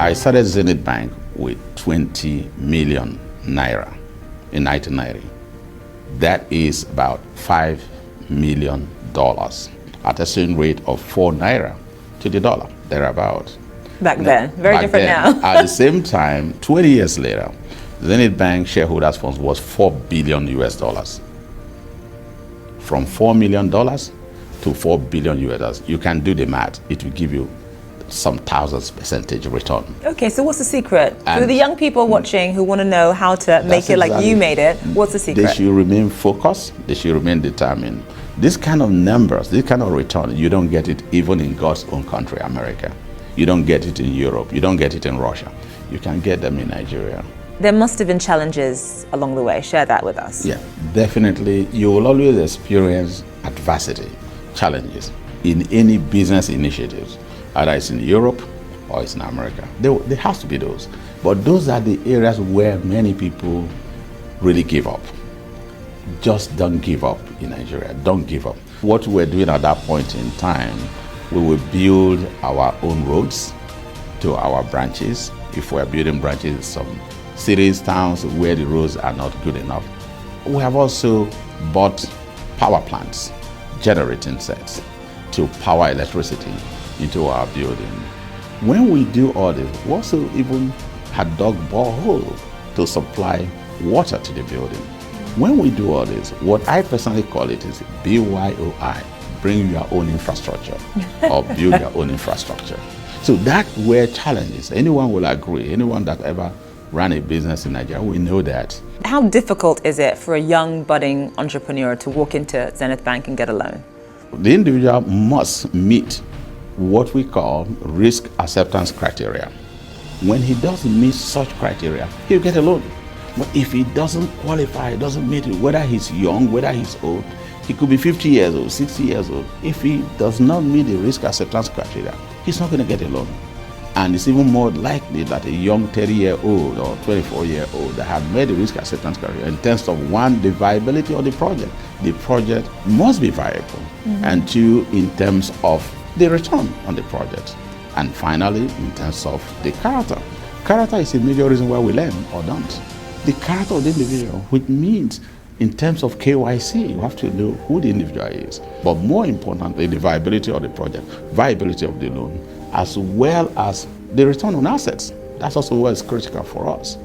I started Zenith Bank with 20 million naira in 1990. That is about $5 million at a certain rate of 4 naira to the dollar, thereabout. Back then, very different now. At the same time, 20 years later, Zenith Bank shareholders funds was $4 billion US. From $4 million to $4 billion US. You can do the math. It will give you some thousands percentage return. Okay, so what's the secret? For the young people watching who want to know how to make it like you made it, what's the secret? They should remain focused. They should remain determined. This kind of numbers, this kind of return, you don't get it even in God's own country, America. You don't get it in Europe. You don't get it in Russia. You can get them in Nigeria. There must have been challenges along the way. Share that with us. Yeah, definitely. You will always experience adversity, challenges in any business initiatives, either it's in Europe or it's in America. There has to be those. But those are the areas where many people really give up. Just don't give up in Nigeria. Don't give up. What we're doing at that point in time, we will build our own roads to our branches. If we're building branches in some cities, towns where the roads are not good enough. We have also bought power plants, generating sets to power electricity into our building. When we do all this, we also even had dug borehole to supply water to the building. When we do all this, what I personally call it is BYOI, bring your own infrastructure or build your own infrastructure. So that's where challenges, anyone will agree, anyone that ever ran a business in Nigeria, we know that. How difficult is it for a young budding entrepreneur to walk into Zenith Bank and get a loan? The individual must meet what we call risk acceptance criteria. When he doesn't meet such criteria, he'll get a loan. But if he doesn't qualify, doesn't meet it, whether he's young, whether he's old, he could be 50 years old, 60 years old. If he does not meet the risk acceptance criteria, he's not going to get a loan. And it's even more likely that a young 30-year-old or 24-year-old that had made the risk acceptance criteria in terms of one, the viability of the project. The project must be viable. And two, in terms of the return on the project. And finally, in terms of the character. Character is a major reason why we learn or don't. The character of the individual, which means in terms of KYC, you have to know who the individual is. But more importantly, the viability of the project, viability of the loan, as well as the return on assets. That's also what is critical for us.